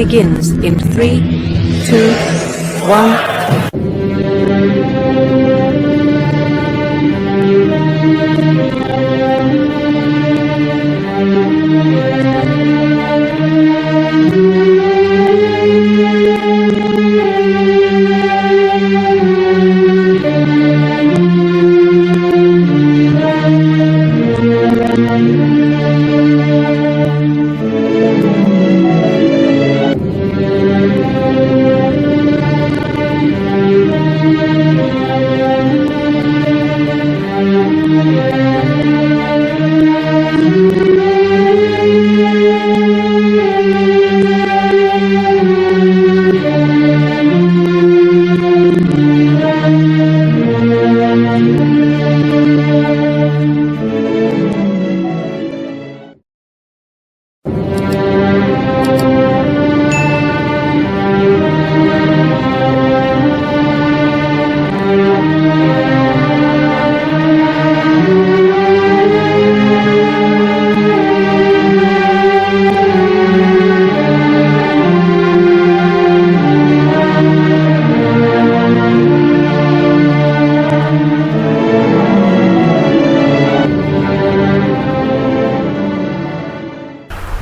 begins in 3, 2, 1.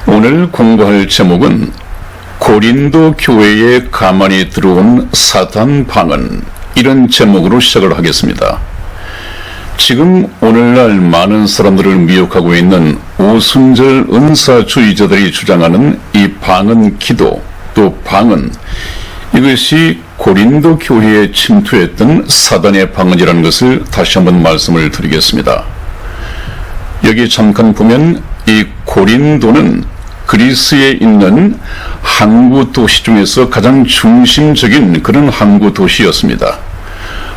오늘 공부할 제목은 고린도 교회에 가만히 들어온 사탄 방언, 이런 제목으로 시작을 하겠습니다. 지금 오늘날 많은 사람들을 미혹하고 있는 오순절 은사주의자들이 주장하는 이 방언 기도, 또 방언, 이것이 고린도 교회에 침투했던 사단의 방언이라는 것을 다시 한번 말씀을 드리겠습니다. 여기 잠깐 보면 이 고린도는 그리스에 있는 항구 도시 중에서 가장 중심적인 그런 항구 도시였습니다.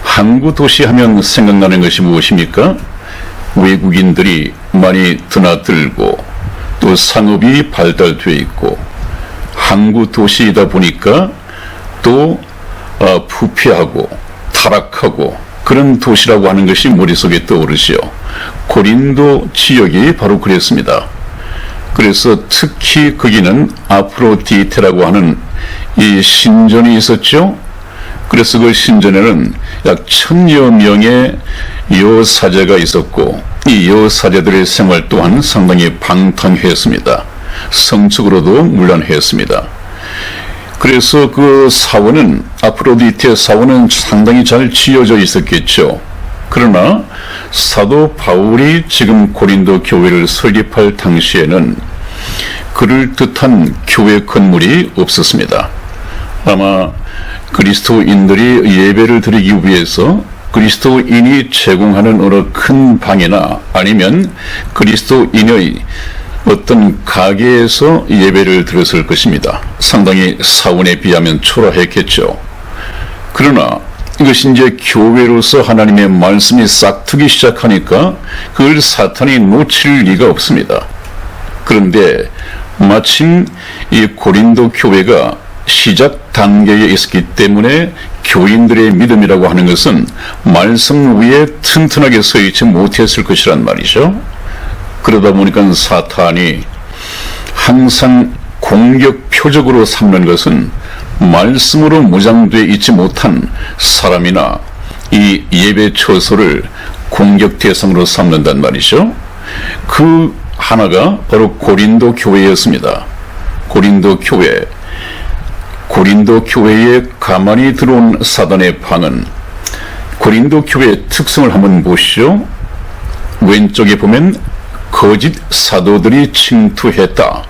항구 도시 하면 생각나는 것이 무엇입니까? 외국인들이 많이 드나들고 또 상업이 발달되어 있고 항구 도시이다 보니까 또 부패하고 타락하고 그런 도시라고 하는 것이 머릿속에 떠오르지요. 고린도 지역이 바로 그랬습니다. 그래서 특히 거기는 아프로디테라고 하는 이 신전이 있었죠. 그래서 그 신전에는 약 1000여 명의 여사제가 있었고 이 여사제들의 생활 또한 상당히 방탕했습니다. 성적으로도 문란했습니다. 그래서 그 사원은, 아프로디테 사원은 상당히 잘 지어져 있었겠죠. 그러나 사도 바울이 지금 고린도 교회를 설립할 당시에는 그럴듯한 교회 건물이 없었습니다. 아마 그리스도인들이 예배를 드리기 위해서 그리스도인이 제공하는 어느 큰 방이나 아니면 그리스도인의 어떤 가게에서 예배를 드렸을 것입니다. 상당히 사원에 비하면 초라했겠죠. 그러나 이것이 이제 교회로서 하나님의 말씀이 싹트기 시작하니까 그걸 사탄이 놓칠 리가 없습니다. 그런데 마침 이 고린도 교회가 시작 단계에 있었기 때문에 교인들의 믿음이라고 하는 것은 말씀 위에 튼튼하게 서 있지 못했을 것이란 말이죠. 그러다 보니까 사탄이 항상 공격 표적으로 삼는 것은 말씀으로 무장되어 있지 못한 사람이나 이 예배 처소를 공격 대상으로 삼는단 말이죠. 그 하나가 바로 고린도 교회였습니다. 고린도 교회에 가만히 들어온 사단의 방언. 고린도 교회의 특성을 한번 보시죠. 왼쪽에 보면 거짓 사도들이 침투했다.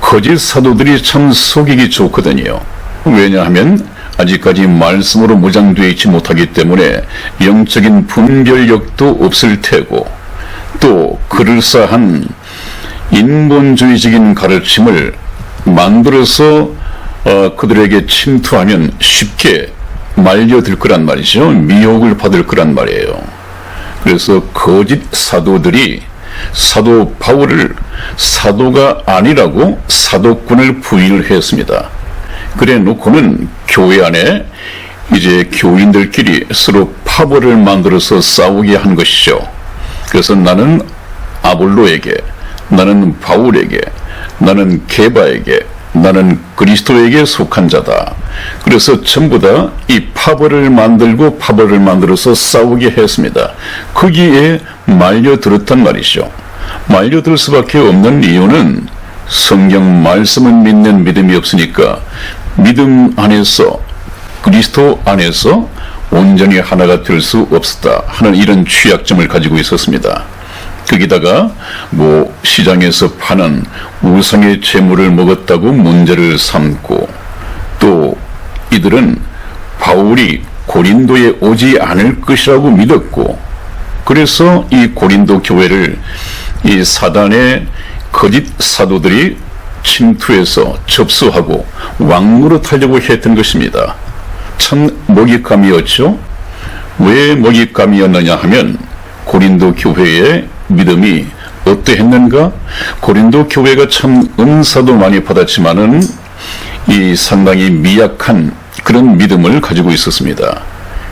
거짓 사도들이 참 속이기 좋거든요. 왜냐하면 아직까지 말씀으로 무장되어 있지 못하기 때문에 영적인 분별력도 없을 테고 또 그럴싸한 인본주의적인 가르침을 만들어서 그들에게 침투하면 쉽게 말려들 거란 말이죠. 미혹을 받을 거란 말이에요. 그래서 거짓 사도들이 사도 바울을 사도가 아니라고 사도권을 부인을 했습니다. 그래 놓고는 교회 안에 이제 교인들끼리 서로 파벌을 만들어서 싸우게 한 것이죠. 그래서 나는 아볼로에게, 나는 바울에게, 나는 게바에게, 나는 그리스도에게 속한 자다. 그래서 전부 다 이 파벌을 만들어서 싸우게 했습니다. 거기에 말려들었단 말이죠. 말려들 수밖에 없는 이유는 성경 말씀을 믿는 믿음이 없으니까 믿음 안에서, 그리스도 안에서 온전히 하나가 될 수 없었다 하는 이런 취약점을 가지고 있었습니다. 거기다가 시장에서 파는 우상의 재물을 먹었다고 문제를 삼고, 또 이들은 바울이 고린도에 오지 않을 것이라고 믿었고, 그래서 이 고린도 교회를 이 사단의 거짓 사도들이 침투해서 접수하고 왕노릇하려고 했던 것입니다. 참 먹잇감이었죠. 왜 먹잇감이었느냐 하면 고린도 교회의 믿음이 어떠했는가? 고린도 교회가 참 은사도 많이 받았지만은 이 상당히 미약한 그런 믿음을 가지고 있었습니다.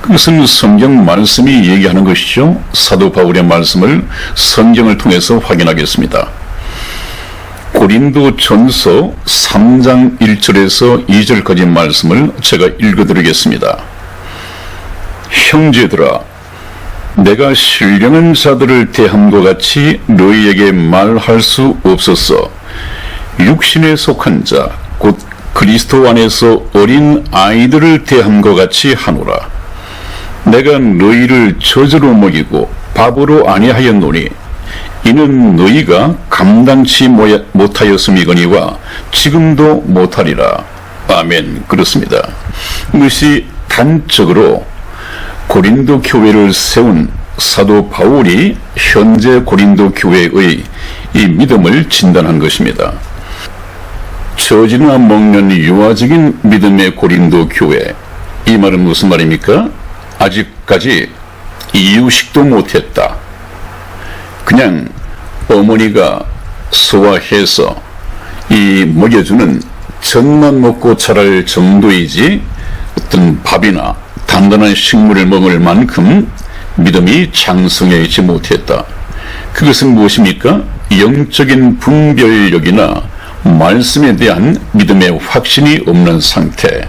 그것은 성경 말씀이 얘기하는 것이죠. 사도 바울의 말씀을 성경을 통해서 확인하겠습니다. 고린도 전서 3장 1절에서 2절까지 말씀을 제가 읽어드리겠습니다. 형제들아, 내가 신령한 자들을 대함과 같이 너희에게 말할 수 없었어. 육신에 속한 자, 곧 그리스도 안에서 어린 아이들을 대함과 같이 하노라. 내가 너희를 저주로 먹이고 밥으로 아니하였노니 이는 너희가 감당치 못하였음이거니와 지금도 못하리라. 아멘. 그렇습니다. 이것이 단적으로 고린도 교회를 세운 사도 바울이 현재 고린도 교회의 이 믿음을 진단한 것입니다. 젖이나 먹는 유아적인 믿음의 고린도 교회, 이 말은 무슨 말입니까? 아직까지 이유식도 못했다. 그냥 어머니가 소화해서 이 먹여주는 젖만 먹고 자랄 정도이지 어떤 밥이나 단단한 식물을 먹을 만큼 믿음이 장성해 있지 못했다. 그것은 무엇입니까? 영적인 분별력이나 말씀에 대한 믿음의 확신이 없는 상태,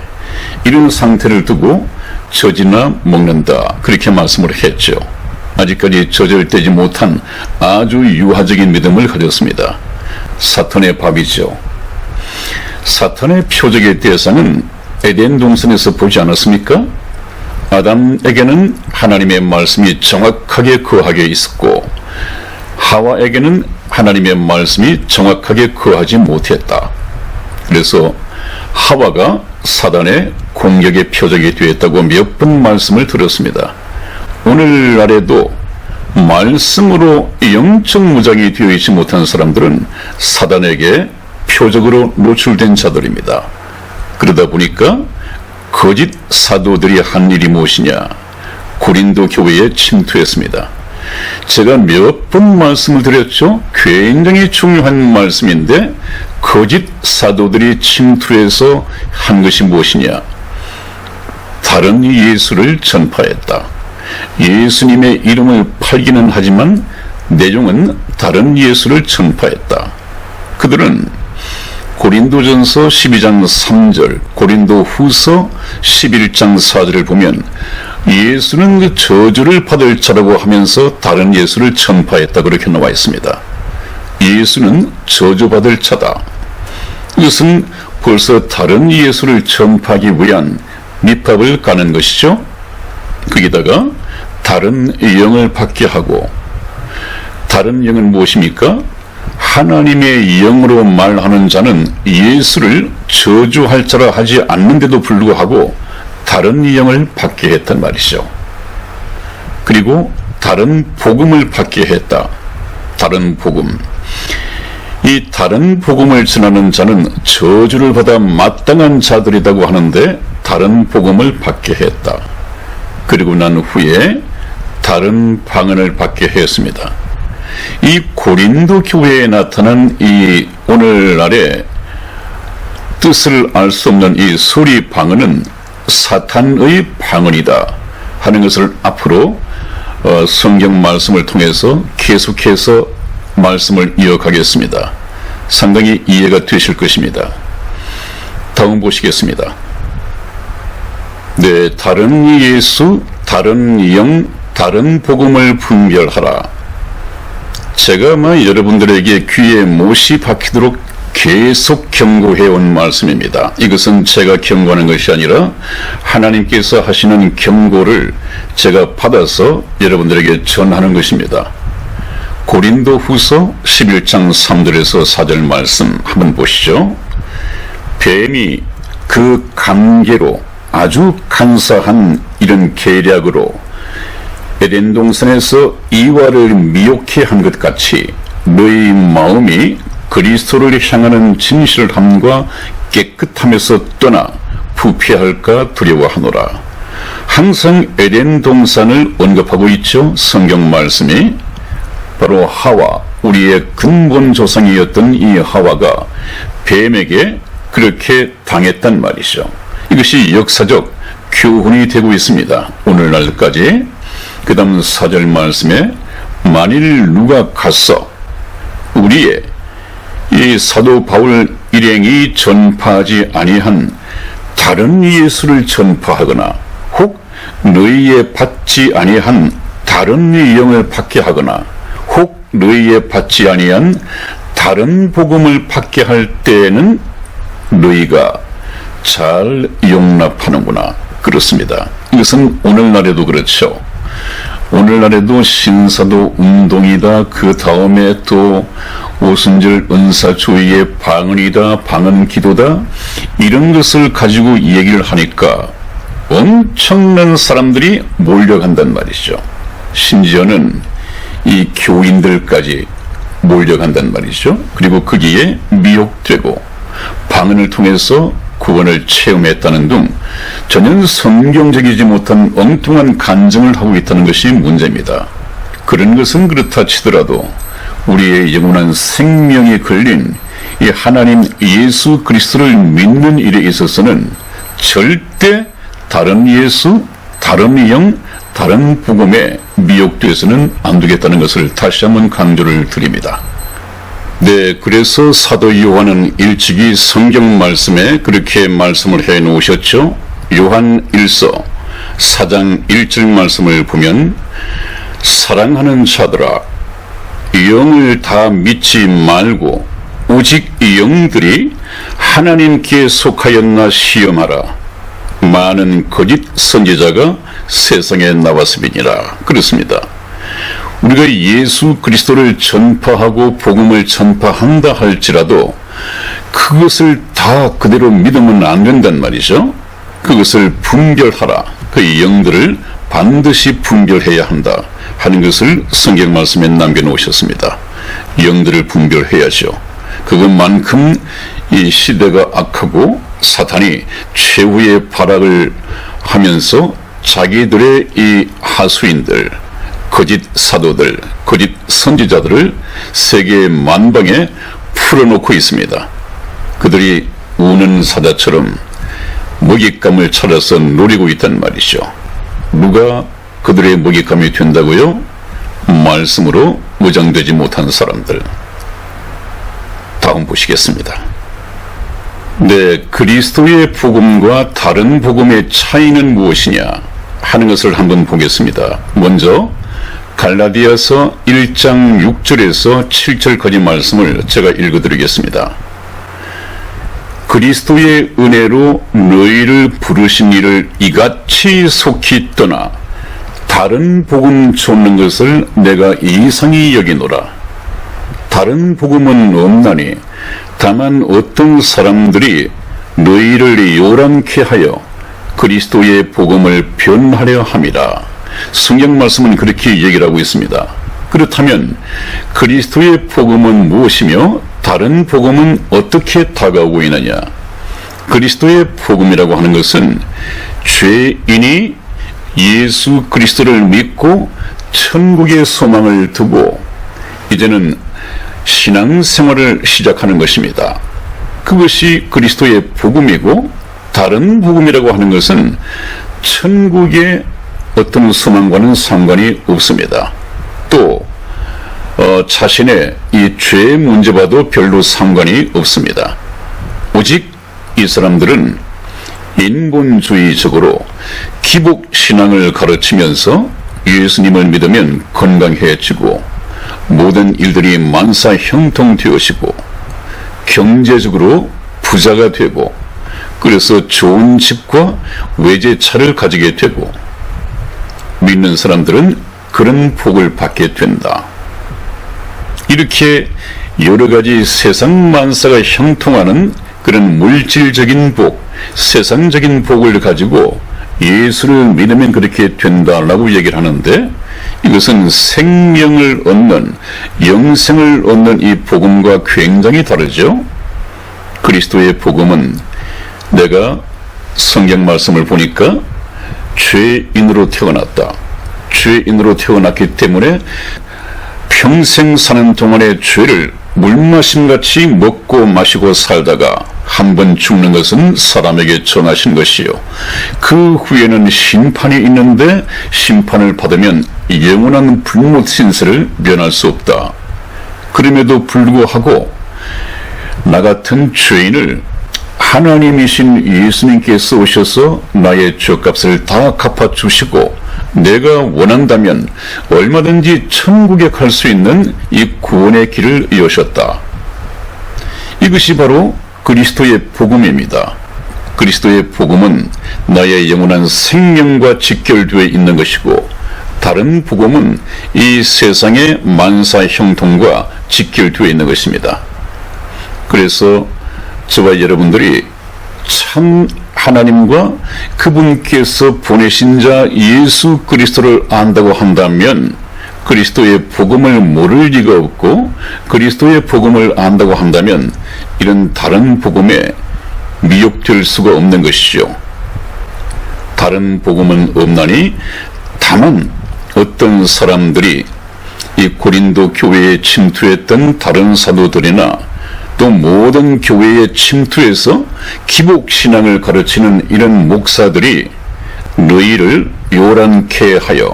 이런 상태를 두고 젖이나 먹는다, 그렇게 말씀을 했죠. 아직까지 젖을 떼지 못한 아주 유아적인 믿음을 가졌습니다. 사탄의 밥이죠. 사탄의 표적의 대상은 에덴 동산에서 보지 않았습니까? 아담에게는 하나님의 말씀이 정확하게 거하게 있었고, 하와에게는 하나님의 말씀이 정확하게 거하지 못했다. 그래서 하와가 사단의 공격의 표적이 되었다고 몇 번 말씀을 드렸습니다. 오늘날에도 말씀으로 영적 무장이 되어 있지 못한 사람들은 사단에게 표적으로 노출된 자들입니다. 그러다 보니까 거짓 사도들이 한 일이 무엇이냐? 고린도 교회에 침투했습니다. 제가 몇 번 말씀을 드렸죠. 굉장히 중요한 말씀인데, 거짓 사도들이 침투해서 한 것이 무엇이냐? 다른 예수를 전파했다. 예수님의 이름을 팔기는 하지만 내용은 다른 예수를 전파했다. 그들은 고린도전서 12장 3절, 고린도후서 11장 4절을 보면 예수는 그 저주를 받을 자라고 하면서 다른 예수를 전파했다, 그렇게 나와 있습니다. 예수는 저주받을 자다. 이것은 벌써 다른 예수를 전파하기 위한 밑밥을 까는 것이죠. 거기다가 다른 영을 받게 하고, 다른 영은 무엇입니까? 하나님의 영으로 말하는 자는 예수를 저주할 자라 하지 않는데도 불구하고 다른 영을 받게 했단 말이죠. 그리고 다른 복음을 받게 했다. 다른 복음. 이 다른 복음을 전하는 자는 저주를 받아 마땅한 자들이라고 하는데 다른 복음을 받게 했다. 그리고 난 후에 다른 방언을 받게 했습니다. 이 고린도 교회에 나타난 이 오늘날의 뜻을 알 수 없는 이 소리 방언은 사탄의 방언이다 하는 것을 앞으로 성경 말씀을 통해서 계속해서 말씀을 이어가겠습니다. 상당히 이해가 되실 것입니다. 다음 보시겠습니다. 네, 다른 예수, 다른 영, 다른 복음을 분별하라. 제가 여러분들에게 귀에 못이 박히도록 계속 경고해온 말씀입니다. 이것은 제가 경고하는 것이 아니라 하나님께서 하시는 경고를 제가 받아서 여러분들에게 전하는 것입니다. 고린도 후서 11장 3절에서 4절 말씀 한번 보시죠. 뱀이 그 감개로 아주 간사한 이런 계략으로 에덴 동산에서 이와를 미혹해 한 것 같이 너희 마음이 그리스도를 향하는 진실함과 깨끗함에서 떠나 부패할까 두려워하노라. 항상 에덴 동산을 언급하고 있죠. 성경 말씀이 바로 하와, 우리의 근본 조상이었던 이 하와가 뱀에게 그렇게 당했단 말이죠. 이것이 역사적 교훈이 되고 있습니다. 오늘날까지. 그 다음 4절 말씀에 만일 누가 가서 우리의 이 사도 바울 일행이 전파하지 아니한 다른 예수를 전파하거나 혹 너희에 받지 아니한 다른 영을 받게 하거나 혹 너희에 받지 아니한 다른 복음을 받게 할 때에는 너희가 잘 용납하는구나. 그렇습니다. 이것은 오늘날에도 그렇죠. 오늘날에도 신사도 운동이다. 그 다음에 또 오순절 은사주의의 방언이다. 방언 기도다. 이런 것을 가지고 얘기를 하니까 엄청난 사람들이 몰려간단 말이죠. 심지어는 이 교인들까지 몰려간단 말이죠. 그리고 거기에 미혹되고 방언을 통해서 구원을 체험했다는 등 전혀 성경적이지 못한 엉뚱한 간증을 하고 있다는 것이 문제입니다. 그런 것은 그렇다 치더라도 우리의 영원한 생명이 걸린 이 하나님 예수 그리스도를 믿는 일에 있어서는 절대 다른 예수, 다른 영, 다른 복음에 미혹돼서는 안 되겠다는 것을 다시 한번 강조를 드립니다. 네, 그래서 사도 요한은 일찍이 성경 말씀에 그렇게 말씀을 해 놓으셨죠. 요한 1서 4장 1절 말씀을 보면 사랑하는 자들아 영을 다 믿지 말고 오직 영들이 하나님께 속하였나 시험하라. 많은 거짓 선지자가 세상에 나왔음이니라. 그렇습니다. 우리가 예수 그리스도를 전파하고 복음을 전파한다 할지라도 그것을 다 그대로 믿으면 안 된단 말이죠. 그것을 분별하라. 그 영들을 반드시 분별해야 한다 하는 것을 성경 말씀에 남겨놓으셨습니다. 영들을 분별해야죠. 그것만큼 이 시대가 악하고 사탄이 최후의 발악을 하면서 자기들의 이 하수인들, 거짓 사도들, 거짓 선지자들을 세계 만방에 풀어놓고 있습니다. 그들이 우는 사자처럼 먹잇감을 찾아서 노리고 있단 말이죠. 누가 그들의 먹잇감이 된다고요? 말씀으로 무장되지 못한 사람들. 다음 보시겠습니다. 네, 그리스도의 복음과 다른 복음의 차이는 무엇이냐 하는 것을 한번 보겠습니다. 먼저 갈라디아서 1장 6절에서 7절까지 말씀을 제가 읽어드리겠습니다. 그리스도의 은혜로 너희를 부르신 이를 이같이 속히 떠나 다른 복음 쫓는 것을 내가 이상히 여기노라. 다른 복음은 없나니 다만 어떤 사람들이 너희를 요란케 하여 그리스도의 복음을 변하려 함이라. 성경 말씀은 그렇게 얘기를 하고 있습니다. 그렇다면 그리스도의 복음은 무엇이며 다른 복음은 어떻게 다가오고 있느냐? 그리스도의 복음이라고 하는 것은 죄인이 예수 그리스도를 믿고 천국의 소망을 두고 이제는 신앙생활을 시작하는 것입니다. 그것이 그리스도의 복음이고 다른 복음이라고 하는 것은 천국의 어떤 소망과는 상관이 없습니다. 또 자신의 이 죄 문제와도 별로 상관이 없습니다. 오직 이 사람들은 인본주의적으로 기복신앙을 가르치면서 예수님을 믿으면 건강해지고 모든 일들이 만사형통되어지고 경제적으로 부자가 되고 그래서 좋은 집과 외제차를 가지게 되고 믿는 사람들은 그런 복을 받게 된다. 이렇게 여러 가지 세상 만사가 형통하는 그런 물질적인 복, 세상적인 복을 가지고 예수를 믿으면 그렇게 된다라고 얘기를 하는데 이것은 생명을 얻는, 영생을 얻는 이 복음과 굉장히 다르죠. 그리스도의 복음은 내가 성경 말씀을 보니까 죄인으로 태어났다. 죄인으로 태어났기 때문에 평생 사는 동안의 죄를 물마심같이 먹고 마시고 살다가 한 번 죽는 것은 사람에게 정하신 것이요. 그 후에는 심판이 있는데 심판을 받으면 영원한 불못신세를 면할 수 없다. 그럼에도 불구하고 나 같은 죄인을 하나님이신 예수님께서 오셔서 나의 죄값을 다 갚아주시고 내가 원한다면 얼마든지 천국에 갈 수 있는 이 구원의 길을 여셨다. 이것이 바로 그리스도의 복음입니다. 그리스도의 복음은 나의 영원한 생명과 직결되어 있는 것이고 다른 복음은 이 세상의 만사 형통과 직결되어 있는 것입니다. 그래서 저와 여러분들이 참 하나님과 그분께서 보내신 자 예수 그리스도를 안다고 한다면 그리스도의 복음을 모를 리가 없고 그리스도의 복음을 안다고 한다면 이런 다른 복음에 미혹될 수가 없는 것이죠. 다른 복음은 없나니 다만 어떤 사람들이 이 고린도 교회에 침투했던 다른 사도들이나 또 모든 교회에 침투해서 기복신앙을 가르치는 이런 목사들이 너희를 요란케 하여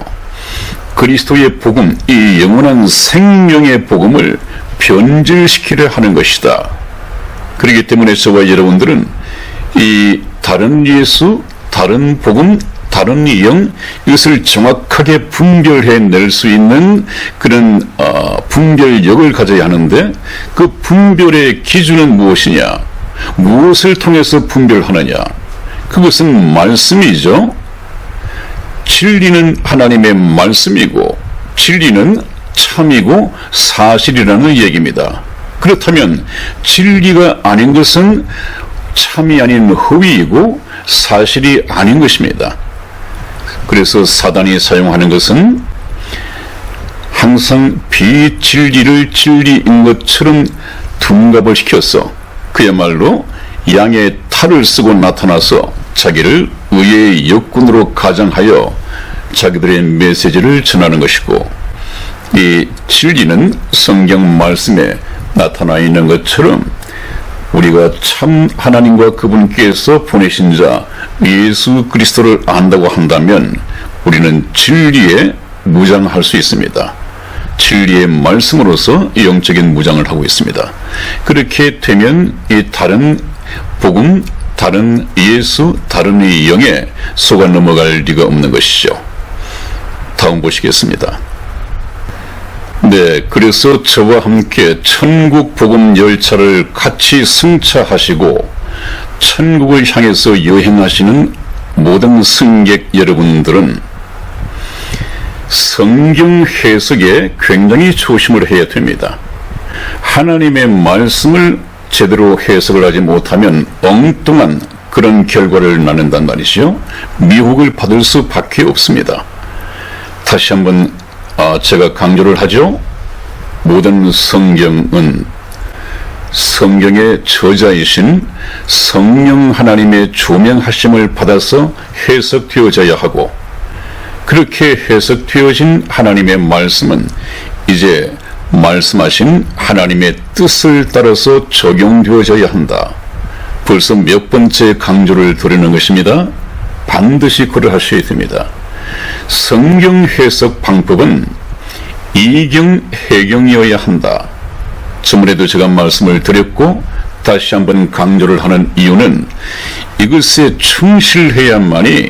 그리스도의 복음, 이 영원한 생명의 복음을 변질시키려 하는 것이다. 그렇기 때문에 저와 여러분들은 이 다른 예수, 다른 복음, 다른 영, 이것을 정확하게 분별해낼 수 있는 그런 분별력을 가져야 하는데 그 분별의 기준은 무엇이냐? 무엇을 통해서 분별하느냐? 그것은 말씀이죠. 진리는 하나님의 말씀이고 진리는 참이고 사실이라는 얘기입니다. 그렇다면 진리가 아닌 것은 참이 아닌 허위이고 사실이 아닌 것입니다. 그래서 사단이 사용하는 것은 항상 비진리를 진리인 것처럼 둔갑을 시켜서 그야말로 양의 탈을 쓰고 나타나서 자기를 의의 역군으로 가장하여 자기들의 메시지를 전하는 것이고 이 진리는 성경 말씀에 나타나 있는 것처럼 우리가 참 하나님과 그분께서 보내신 자 예수 그리스도를 안다고 한다면 우리는 진리에 무장할 수 있습니다. 진리의 말씀으로서 영적인 무장을 하고 있습니다. 그렇게 되면 이 다른 복음, 다른 예수, 다른 이 영에 속아 넘어갈 리가 없는 것이죠. 다음 보시겠습니다. 네, 그래서 저와 함께 천국 복음 열차를 같이 승차하시고 천국을 향해서 여행하시는 모든 승객 여러분들은 성경 해석에 굉장히 조심을 해야 됩니다. 하나님의 말씀을 제대로 해석을 하지 못하면 엉뚱한 그런 결과를 낳는단 말이죠. 미혹을 받을 수밖에 없습니다. 다시 한번 제가 강조를 하죠. 모든 성경은 성경의 저자이신 성령 하나님의 조명하심을 받아서 해석되어져야 하고 그렇게 해석되어진 하나님의 말씀은 이제 말씀하신 하나님의 뜻을 따라서 적용되어져야 한다. 벌써 몇 번째 강조를 드리는 것입니다. 반드시 그걸 하셔야 됩니다. 성경 해석 방법은 이경 해경이어야 한다. 저번에도 제가 말씀을 드렸고 다시 한번 강조를 하는 이유는 이것에 충실해야만이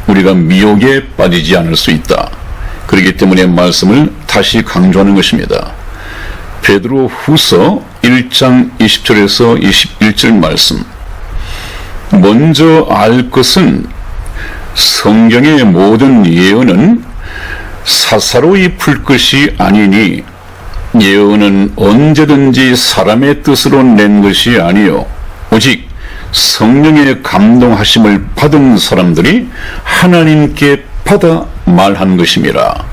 우리가 미혹에 빠지지 않을 수 있다. 그렇기 때문에 말씀을 다시 강조하는 것입니다. 베드로 후서 1장 20절에서 21절 말씀. 먼저 알 것은 성경의 모든 예언은 사사로이 풀 것이 아니니 예언은 언제든지 사람의 뜻으로 낸 것이 아니요 오직 성령의 감동하심을 받은 사람들이 하나님께 받아 말한 것임이라.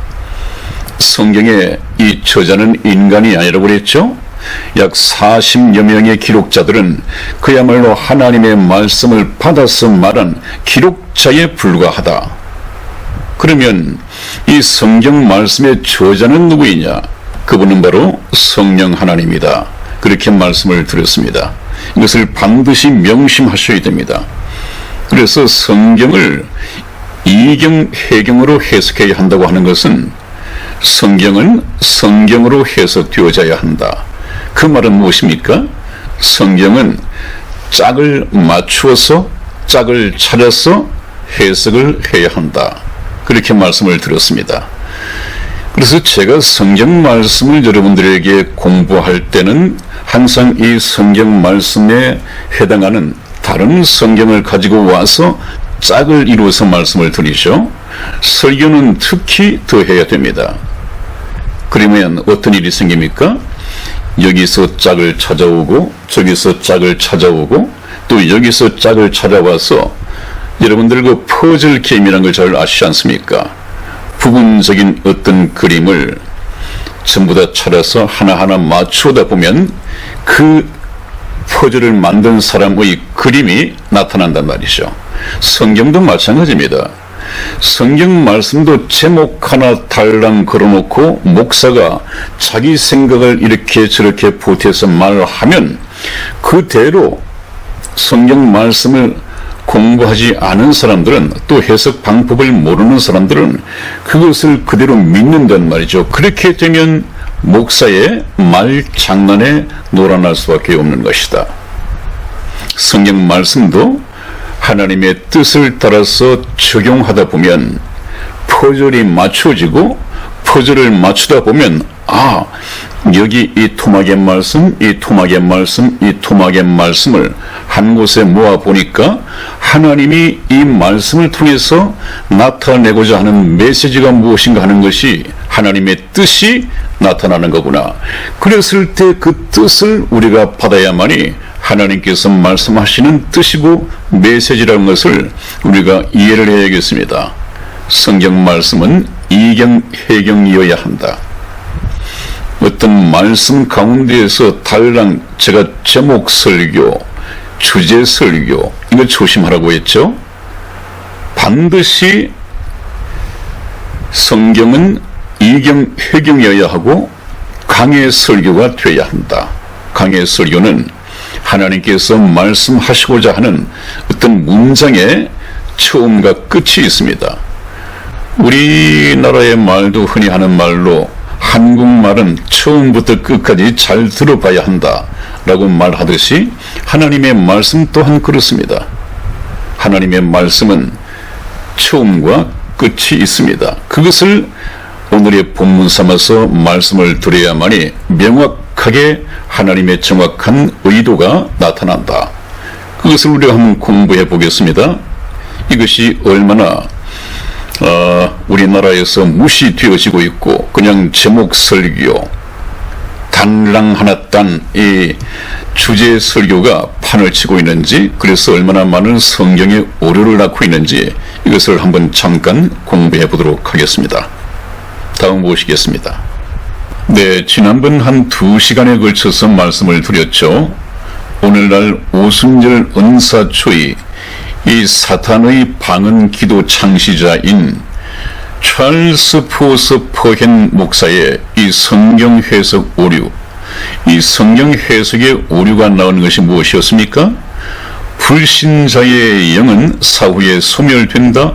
성경의 이 저자는 인간이 아니라고 그랬죠? 약 40여 명의 기록자들은 그야말로 하나님의 말씀을 받아서 말한 기록자에 불과하다. 그러면 이 성경 말씀의 저자는 누구이냐? 그분은 바로 성령 하나님이다. 그렇게 말씀을 드렸습니다. 이것을 반드시 명심하셔야 됩니다. 그래서 성경을 이경, 해경으로 해석해야 한다고 하는 것은 성경은 성경으로 해석되어져야 한다. 그 말은 무엇입니까? 성경은 짝을 맞추어서 짝을 찾아서 해석을 해야 한다. 그렇게 말씀을 드렸습니다. 그래서 제가 성경 말씀을 여러분들에게 공부할 때는 항상 이 성경 말씀에 해당하는 다른 성경을 가지고 와서 짝을 이루어서 말씀을 드리죠. 설교는 특히 더 해야 됩니다. 그러면 어떤 일이 생깁니까? 여기서 짝을 찾아오고 저기서 짝을 찾아오고 또 여기서 짝을 찾아와서 여러분들 그 퍼즐 게임이라는 걸 잘 아시지 않습니까? 부분적인 어떤 그림을 전부 다 찾아서 하나하나 맞추다 보면 그 퍼즐을 만든 사람의 그림이 나타난단 말이죠. 성경도 마찬가지입니다. 성경 말씀도 제목 하나 달랑 걸어놓고 목사가 자기 생각을 이렇게 저렇게 보태서 말하면 그대로 성경 말씀을 공부하지 않은 사람들은 또 해석 방법을 모르는 사람들은 그것을 그대로 믿는단 말이죠. 그렇게 되면 목사의 말 장난에 놀아날 수밖에 없는 것이다. 성경 말씀도 하나님의 뜻을 따라서 적용하다 보면 퍼즐이 맞춰지고 퍼즐을 맞추다 보면 여기 이 토막의 말씀, 이 토막의 말씀, 이 토막의 말씀을 한 곳에 모아 보니까 하나님이 이 말씀을 통해서 나타내고자 하는 메시지가 무엇인가 하는 것이 하나님의 뜻이 나타나는 거구나. 그랬을 때 그 뜻을 우리가 받아야만이 하나님께서 말씀하시는 뜻이고 메시지라는 것을 우리가 이해를 해야겠습니다. 성경 말씀은 이경, 해경이어야 한다. 어떤 말씀 가운데에서 달랑 제가 제목 설교, 주제 설교 이거 조심하라고 했죠. 반드시 성경은 이경, 해경이어야 하고 강해 설교가 되어야 한다. 강해 설교는 하나님께서 말씀하시고자 하는 어떤 문장의 처음과 끝이 있습니다. 우리나라의 말도 흔히 하는 말로 한국말은 처음부터 끝까지 잘 들어봐야 한다 라고 말하듯이 하나님의 말씀 또한 그렇습니다. 하나님의 말씀은 처음과 끝이 있습니다. 그것을 오늘의 본문 삼아서 말씀을 드려야만이 명확하게 하나님의 정확한 의도가 나타난다. 그것을 우리가 한번 공부해 보겠습니다. 이것이 얼마나 우리나라에서 무시되어지고 있고 그냥 제목 설교 단랑 하나 딴 이 주제 설교가 판을 치고 있는지, 그래서 얼마나 많은 성경의 오류를 낳고 있는지 이것을 한번 잠깐 공부해 보도록 하겠습니다. 다음 보시겠습니다. 네, 지난번 한 2시간에 걸쳐서 말씀을 드렸죠. 오늘날 오순절 은사초이 이 사탄의 방언 기도 창시자인 찰스 포스 퍼헨 목사의 이 성경 해석 오류, 이 성경 해석의 오류가 나오는 것이 무엇이었습니까? 불신자의 영은 사후에 소멸된다.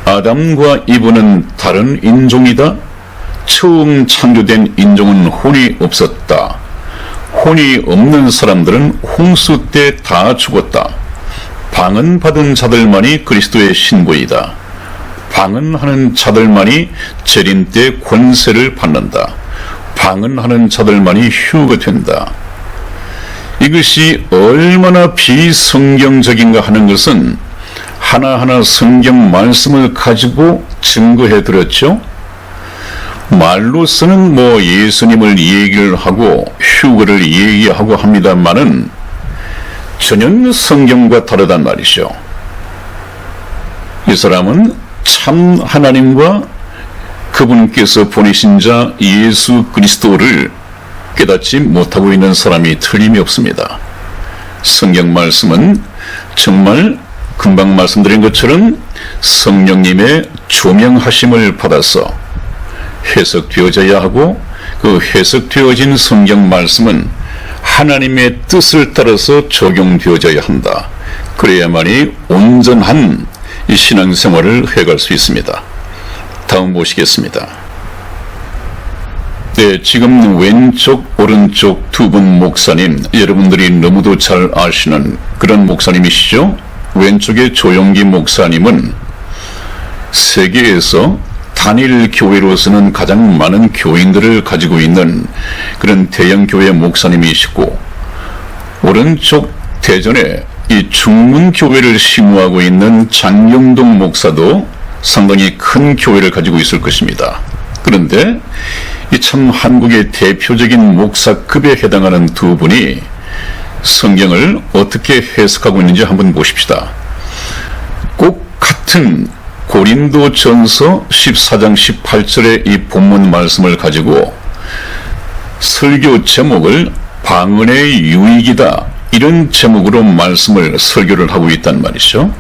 아담과 이브는 다른 인종이다. 처음 창조된 인종은 혼이 없었다. 혼이 없는 사람들은 홍수 때 다 죽었다. 방언받은 자들만이 그리스도의 신부이다. 방언하는 자들만이 재림 때 권세를 받는다. 방언하는 자들만이 휴가 된다. 이것이 얼마나 비성경적인가 하는 것은 하나하나 성경 말씀을 가지고 증거해 드렸죠. 말로서는 예수님을 얘기를 하고 휴거를 얘기하고 합니다만은 전혀 성경과 다르단 말이죠. 이 사람은 참 하나님과 그분께서 보내신 자 예수 그리스도를 깨닫지 못하고 있는 사람이 틀림이 없습니다. 성경 말씀은 정말 금방 말씀드린 것처럼 성령님의 조명하심을 받아서 해석되어져야 하고, 그 해석되어진 성경 말씀은 하나님의 뜻을 따라서 적용되어져야 한다. 그래야만이 온전한 이 신앙생활을 해갈 수 있습니다. 다음 보시겠습니다. 네, 지금 왼쪽 오른쪽 두 분 목사님, 여러분들이 너무도 잘 아시는 그런 목사님이시죠. 왼쪽의 조용기 목사님은 세계에서 단일 교회로서는 가장 많은 교인들을 가지고 있는 그런 대형 교회 목사님이시고, 오른쪽 대전에 이 중문 교회를 심우하고 있는 장영동 목사도 상당히 큰 교회를 가지고 있을 것입니다. 그런데 이 참 한국의 대표적인 목사급에 해당하는 두 분이 성경을 어떻게 해석하고 있는지 한번 보십시다. 꼭 같은 고린도전서 14장 18절의 이 본문 말씀을 가지고 설교 제목을 방언의 유익이다, 이런 제목으로 말씀을 설교를 하고 있단 말이죠.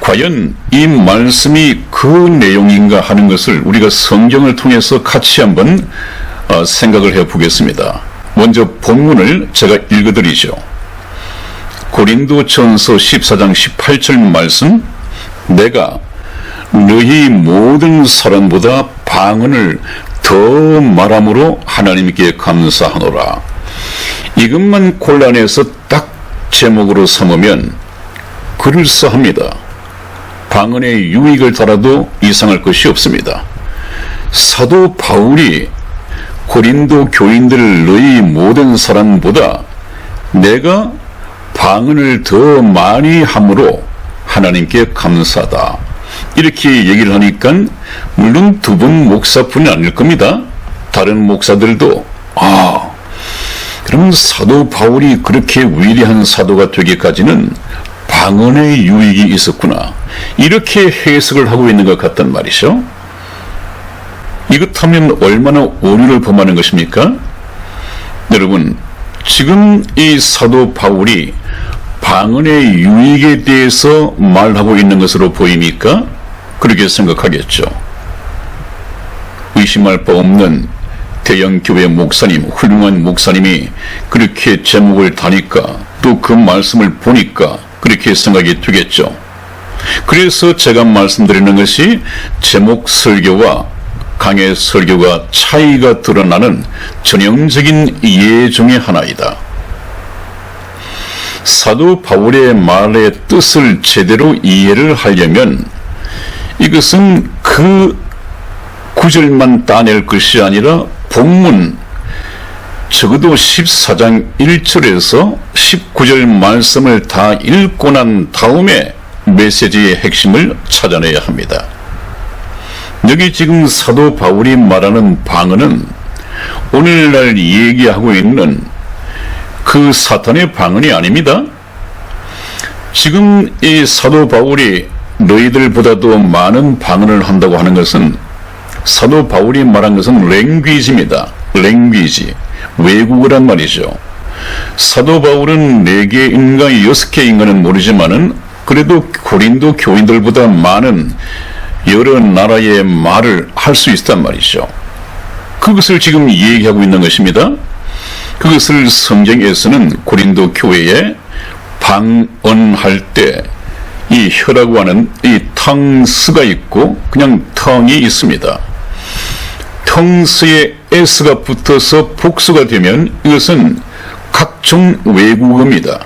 과연 이 말씀이 그 내용인가 하는 것을 우리가 성경을 통해서 같이 한번 생각을 해 보겠습니다. 먼저 본문을 제가 읽어드리죠. 고린도전서 14장 18절 말씀, 내가 너희 모든 사람보다 방언을 더 말함으로 하나님께 감사하노라. 이것만 곤란해서 딱 제목으로 삼으면 그럴싸합니다. 방언의 유익을 달아도 이상할 것이 없습니다. 사도 바울이 고린도 교인들 너희 모든 사람보다 내가 방언을 더 많이 함으로 하나님께 감사하다, 이렇게 얘기를 하니까 물론 두 분 목사뿐이 아닐 겁니다. 다른 목사들도 그럼 사도 바울이 그렇게 위대한 사도가 되기까지는 방언의 유익이 있었구나, 이렇게 해석을 하고 있는 것 같단 말이죠. 이것하면 얼마나 오류를 범하는 것입니까? 여러분, 지금 이 사도 바울이 방언의 유익에 대해서 말하고 있는 것으로 보입니까? 그렇게 생각하겠죠. 의심할 바 없는 대형 교회 목사님, 훌륭한 목사님이 그렇게 제목을 다니까, 또 그 말씀을 보니까 그렇게 생각이 되겠죠. 그래서 제가 말씀드리는 것이 제목 설교와 강해 설교가 차이가 드러나는 전형적인 예 중의 하나이다. 사도 바울의 말의 뜻을 제대로 이해를 하려면 이것은 그 구절만 따낼 것이 아니라 본문 적어도 14장 1절에서 19절 말씀을 다 읽고 난 다음에 메시지의 핵심을 찾아내야 합니다. 여기 지금 사도 바울이 말하는 방언은 오늘날 얘기하고 있는 그 사탄의 방언이 아닙니다. 지금 이 사도 바울이 너희들보다도 많은 방언을 한다고 하는 것은, 사도 바울이 말한 것은 랭귀지입니다. 랭귀지, 외국어란 말이죠. 사도 바울은 4개인가 6개인가는 모르지만은 그래도 고린도 교인들보다 많은 여러 나라의 말을 할 수 있단 말이죠. 그것을 지금 얘기하고 있는 것입니다. 그것을 성경에서는 고린도 교회에 방언할 때 이 혀라고 하는 이 텅스가 있고 그냥 텅이 있습니다. 텅스의 s가 붙어서 복수가 되면 이것은 각종 외국어입니다.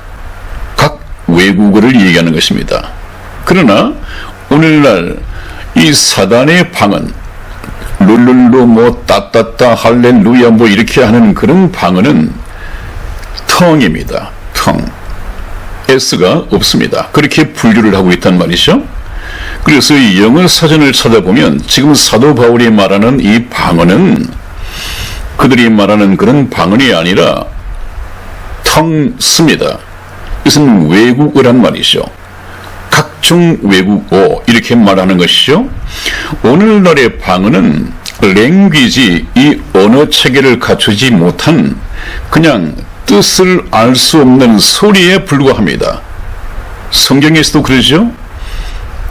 각 외국어를 얘기하는 것입니다. 그러나 오늘날 이 사단의 방언, 룰룰루 뭐 따따따 할렐루야 뭐 이렇게 하는 그런 방언은 텅입니다. 텅. s가 없습니다. 그렇게 분류를 하고 있단 말이죠. 그래서 이 영어 사전을 찾아보면 지금 사도 바울이 말하는 이 방언은 그들이 말하는 그런 방언이 아니라 텅스입니다. 이것은 외국어란 말이죠. 각종 외국어 이렇게 말하는 것이죠. 오늘날의 방언은 랭귀지, 이 언어 체계를 갖추지 못한 그냥 뜻을 알 수 없는 소리에 불과합니다. 성경에서도 그러죠.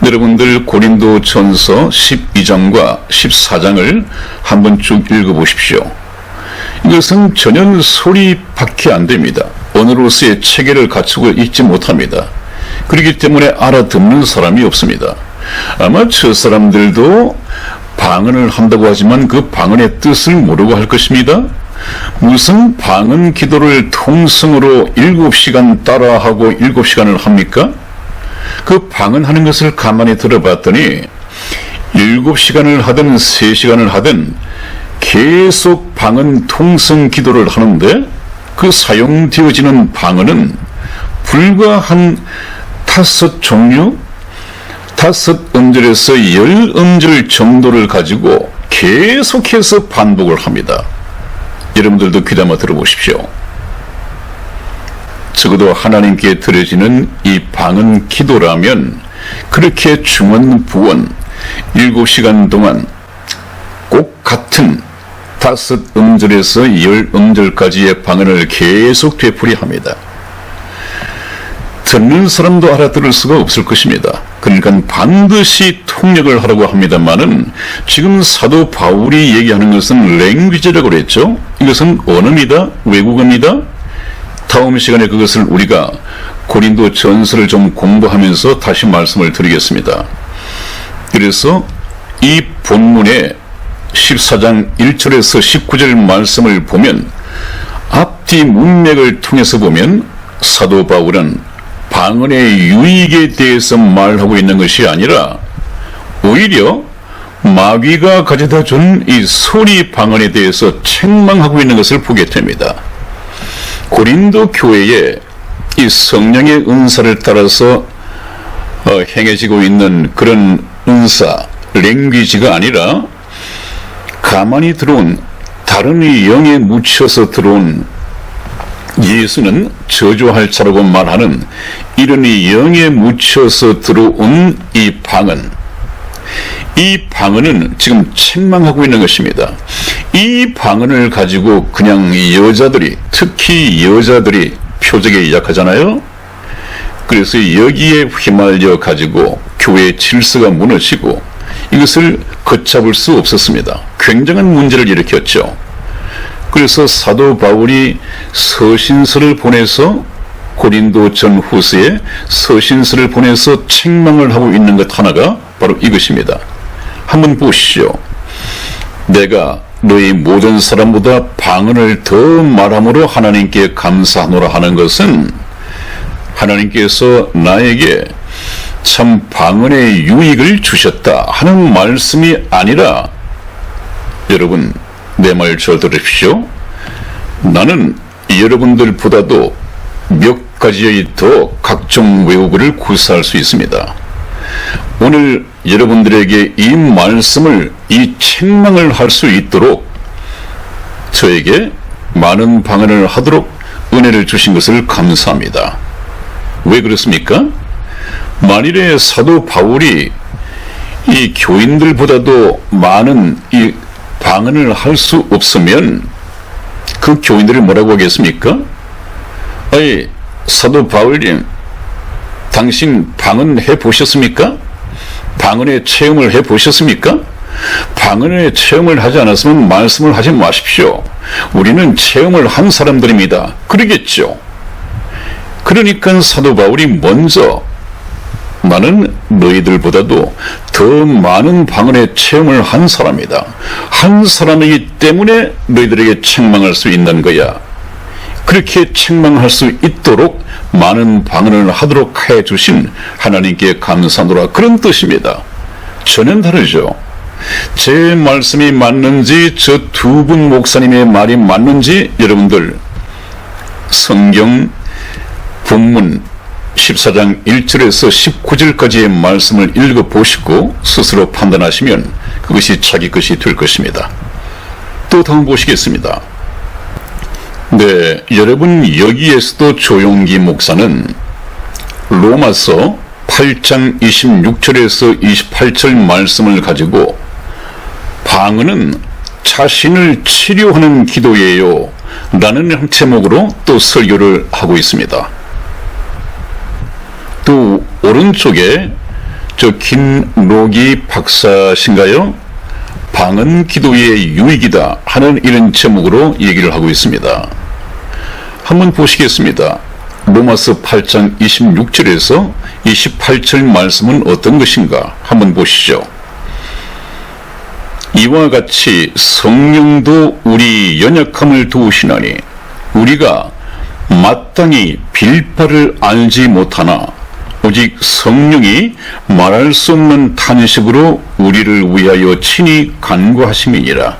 여러분들 고린도 전서 12장과 14장을 한번 쭉 읽어보십시오. 이것은 전혀 소리밖에 안 됩니다. 언어로서의 체계를 갖추고 있지 못합니다. 그렇기 때문에 알아듣는 사람이 없습니다. 아마 저 사람들도 방언을 한다고 하지만 그 방언의 뜻을 모르고 할 것입니다. 무슨 방언 기도를 통성으로 7시간 따라하고 7시간을 합니까? 그 방언하는 것을 가만히 들어봤더니 7시간을 하든 3시간을 하든 계속 방언 통성 기도를 하는데 그 사용되어지는 방언은 불과 한 5종류, 5음절에서 10음절 정도를 가지고 계속해서 반복을 합니다. 여러분들도 귀담아 들어보십시오. 적어도 하나님께 드려지는 이 방언 기도라면 그렇게 중언부언 7시간 동안 꼭 같은 5음절에서 10음절까지의 방언을 계속 되풀이합니다. 듣는 사람도 알아들을 수가 없을 것입니다. 그러니까 반드시 통역을 하라고 합니다만은 지금 사도 바울이 얘기하는 것은 랭귀지라고 그랬죠. 이것은 언어입니다. 외국어입니다. 다음 시간에 그것을 우리가 고린도 전서를 좀 공부하면서 다시 말씀을 드리겠습니다. 그래서 이 본문의 14장 1절에서 19절 말씀을 보면 앞뒤 문맥을 통해서 보면 사도 바울은 방언의 유익에 대해서 말하고 있는 것이 아니라 오히려 마귀가 가져다 준 이 소리 방언에 대해서 책망하고 있는 것을 보게 됩니다. 고린도 교회에 이 성령의 은사를 따라서 행해지고 있는 그런 은사, 랭귀지가 아니라 가만히 들어온 다른 영에 묻혀서 들어온 예수는 저주할 자라고 말하는 이런 영에 묻혀서 들어온 이 방언, 이 방언은 지금 책망하고 있는 것입니다. 이 방언을 가지고 그냥 여자들이, 특히 여자들이 표적에 약하잖아요. 그래서 여기에 휘말려 가지고 교회의 질서가 무너지고 이것을 걷잡을 수 없었습니다. 굉장한 문제를 일으켰죠. 그래서 사도 바울이 서신서를 보내서 고린도 전후서에 서신서를 보내서 책망을 하고 있는 것 하나가 바로 이것입니다. 한번 보시죠. 내가 너희 모든 사람보다 방언을 더 말함으로 하나님께 감사하노라 하는 것은 하나님께서 나에게 참 방언의 유익을 주셨다 하는 말씀이 아니라, 여러분 내 말 잘 들으십시오. 나는 여러분들보다도 몇 가지의 더 각종 외국어를 구사할 수 있습니다. 오늘 여러분들에게 이 말씀을, 이 책망을 할 수 있도록 저에게 많은 방언을 하도록 은혜를 주신 것을 감사합니다. 왜 그렇습니까? 만일에 사도 바울이 이 교인들보다도 많은 이 방언을 할 수 없으면 그 교인들이 뭐라고 하겠습니까? 아니, 사도 바울님, 당신 방언 해보셨습니까? 방언의 체험을 해보셨습니까? 방언의 체험을 하지 않았으면 말씀을 하지 마십시오. 우리는 체험을 한 사람들입니다. 그러겠죠. 그러니까 사도 바울이 먼저 나는 너희들보다도 더 많은 방언의 체험을 한 사람이다. 한 사람이기 때문에 너희들에게 책망할 수 있는 거야. 그렇게 책망할 수 있도록 많은 방언을 하도록 해주신 하나님께 감사노라, 그런 뜻입니다. 전혀 다르죠. 제 말씀이 맞는지 저 두 분 목사님의 말이 맞는지 여러분들 성경 본문 14장 1절에서 19절까지의 말씀을 읽어보시고 스스로 판단하시면 그것이 자기 것이 될 것입니다. 또 다음 보시겠습니다. 네, 여러분 여기에서도 조용기 목사는 로마서 8장 26절에서 28절 말씀을 가지고 방언은 자신을 치료하는 기도예요 라는 제목으로 또 설교를 하고 있습니다. 또 오른쪽에 저 김로기 박사신가요? 방언 기도의 유익이다 하는 이런 제목으로 얘기를 하고 있습니다. 한번 보시겠습니다. 로마서 8장 26절에서 28절 말씀은 어떤 것인가 한번 보시죠. 이와 같이 성령도 우리 연약함을 도우시나니 우리가 마땅히 빌 바를 알지 못하나 오직 성령이 말할 수 없는 탄식으로 우리를 위하여 친히 간구하심이니라.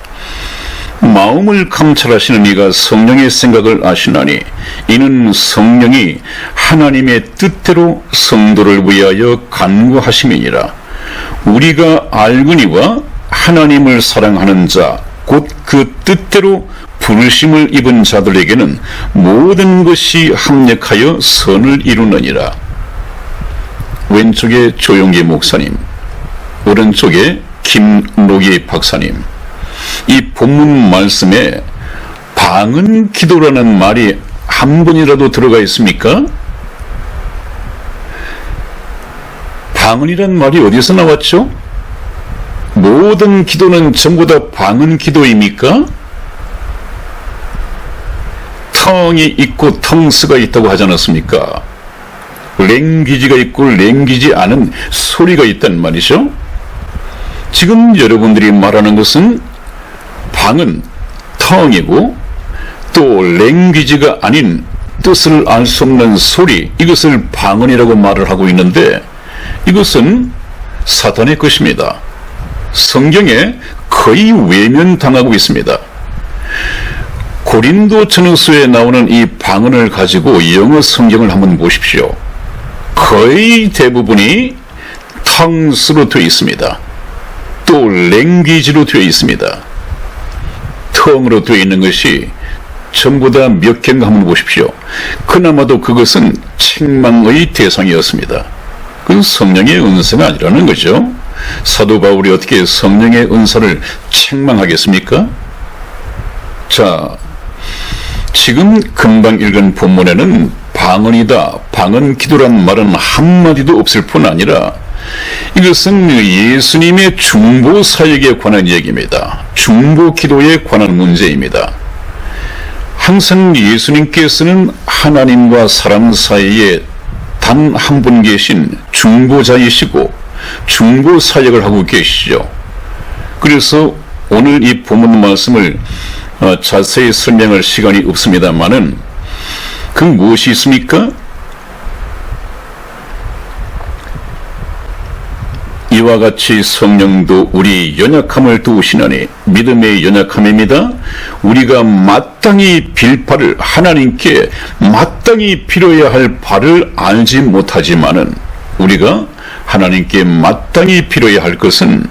마음을 감찰하시는 이가 성령의 생각을 아시나니 이는 성령이 하나님의 뜻대로 성도를 위하여 간구하심이니라. 우리가 알거니와 하나님을 사랑하는 자 곧 그 뜻대로 부르심을 입은 자들에게는 모든 것이 합력하여 선을 이루느니라. 왼쪽에 조용기 목사님, 오른쪽에 김로기 박사님. 이 본문 말씀에 방언 기도라는 말이 한 번이라도 들어가 있습니까? 방언이란 말이 어디서 나왔죠? 모든 기도는 전부 다 방언 기도입니까? 텅이 있고 텅스가 있다고 하지 않았습니까? 랭귀지가 있고 랭귀지 않은 소리가 있단 말이죠. 지금 여러분들이 말하는 것은 방언, 텅이고 또 랭귀지가 아닌 뜻을 알 수 없는 소리, 이것을 방언이라고 말을 하고 있는데 이것은 사탄의 것입니다. 성경에 거의 외면당하고 있습니다. 고린도 전후서에 나오는 이 방언을 가지고 영어 성경을 한번 보십시오. 거의 대부분이 텅스로 되어 있습니다. 또 랭귀지로 되어 있습니다. 텅으로 되어 있는 것이 전부 다 몇 개인가 한번 보십시오. 그나마도 그것은 책망의 대상이었습니다. 그건 성령의 은사가 아니라는 거죠. 사도 바울이 어떻게 성령의 은사를 책망하겠습니까? 자, 지금 금방 읽은 본문에는 방언이다, 방언 기도란 말은 한마디도 없을 뿐 아니라 이것은 예수님의 중보 사역에 관한 얘기입니다. 중보 기도에 관한 문제입니다. 항상 예수님께서는 하나님과 사람 사이에 단 한 분 계신 중보자이시고 중보 사역을 하고 계시죠. 그래서 오늘 이 본문 말씀을 자세히 설명할 시간이 없습니다만은 그 무엇이 있습니까? 이와 같이 성령도 우리 연약함을 도우시나니 믿음의 연약함입니다. 우리가 마땅히 빌 바를 하나님께 마땅히 빌어야 할 바를 알지 못하지만은 우리가 하나님께 마땅히 빌어야 할 것은